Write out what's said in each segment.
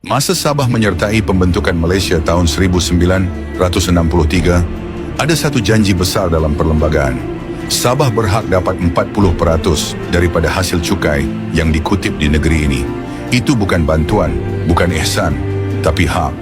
Masa Sabah menyertai pembentukan Malaysia tahun 1963, ada satu janji besar dalam perlembagaan. Sabah berhak dapat 40% daripada hasil cukai yang dikutip di negeri ini. Itu bukan bantuan, bukan ihsan, tapi hak.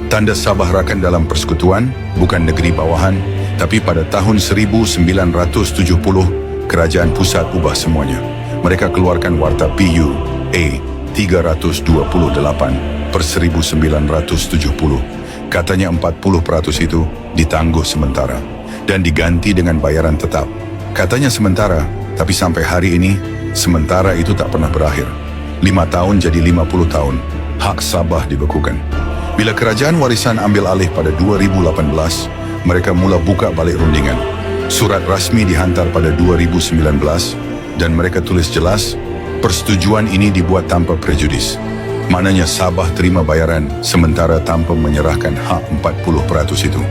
Tanda Sabah rakan dalam persekutuan, bukan negeri bawahan, tapi pada tahun 1970, kerajaan pusat ubah semuanya. Mereka keluarkan Warta PU-A 328/1970. Katanya 40% itu ditangguh sementara dan diganti dengan bayaran tetap. Katanya sementara, tapi sampai hari ini, sementara itu tak pernah berakhir. 5 tahun jadi 50 tahun, hak Sabah dibekukan. Bila kerajaan warisan ambil alih pada 2018, mereka mula buka balik rundingan. Surat rasmi dihantar pada 2019 dan mereka tulis jelas, persetujuan ini dibuat tanpa prejudis. Maknanya Sabah terima bayaran sementara tanpa menyerahkan hak 40% itu.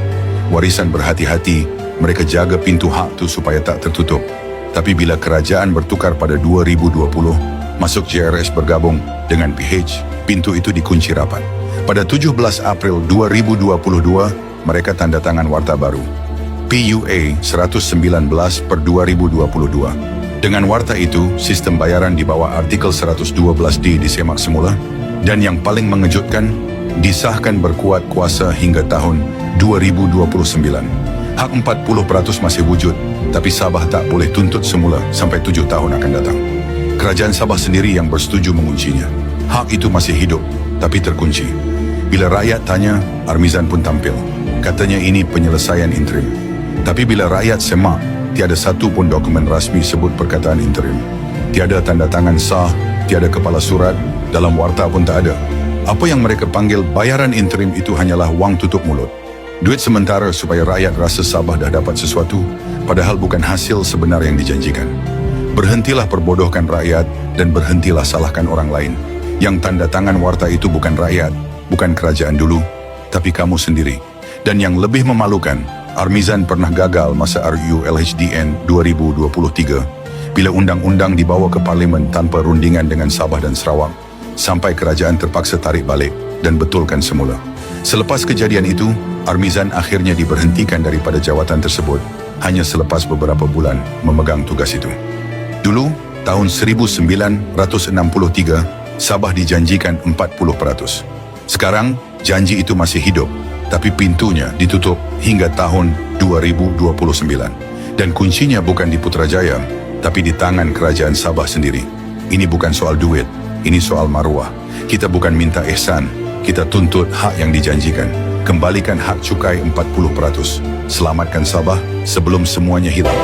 Warisan berhati-hati, mereka jaga pintu hak itu supaya tak tertutup. Tapi bila kerajaan bertukar pada 2020, masuk JRS bergabung dengan PH, pintu itu dikunci rapat. Pada 17 April 2022, mereka tanda tangan warta baru. PUA 119/2022. Dengan warta itu, sistem bayaran di bawah artikel 112D disemak semula, dan yang paling mengejutkan, disahkan berkuat kuasa hingga tahun 2029. Hak 40% masih wujud, tapi Sabah tak boleh tuntut semula sampai 7 tahun akan datang. Kerajaan Sabah sendiri yang bersetuju menguncinya. Hak itu masih hidup, tapi terkunci. Bila rakyat tanya, Armizan pun tampil. Katanya ini penyelesaian interim. Tapi bila rakyat semak, tiada satu pun dokumen rasmi sebut perkataan interim. Tiada tanda tangan sah, tiada kepala surat, dalam warta pun tak ada. Apa yang mereka panggil bayaran interim itu hanyalah wang tutup mulut. Duit sementara supaya rakyat rasa Sabah dah dapat sesuatu, padahal bukan hasil sebenar yang dijanjikan. Berhentilah perbodohkan rakyat dan berhentilah salahkan orang lain. Yang tanda tangan warta itu bukan rakyat, bukan kerajaan dulu, tapi kamu sendiri. Dan yang lebih memalukan, Armizan pernah gagal masa RULHDN 2023 bila undang-undang dibawa ke parlimen tanpa rundingan dengan Sabah dan Sarawak, sampai kerajaan terpaksa tarik balik dan betulkan semula. Selepas kejadian itu, Armizan akhirnya diberhentikan daripada jawatan tersebut hanya selepas beberapa bulan memegang tugas itu. Dulu, tahun 1963, Sabah dijanjikan 40%. Sekarang, janji itu masih hidup, tapi pintunya ditutup hingga tahun 2029. Dan kuncinya bukan di Putrajaya, tapi di tangan kerajaan Sabah sendiri. Ini bukan soal duit, ini soal maruah. Kita bukan minta ihsan, kita tuntut hak yang dijanjikan. Kembalikan hak cukai 40%. Selamatkan Sabah sebelum semuanya hilang.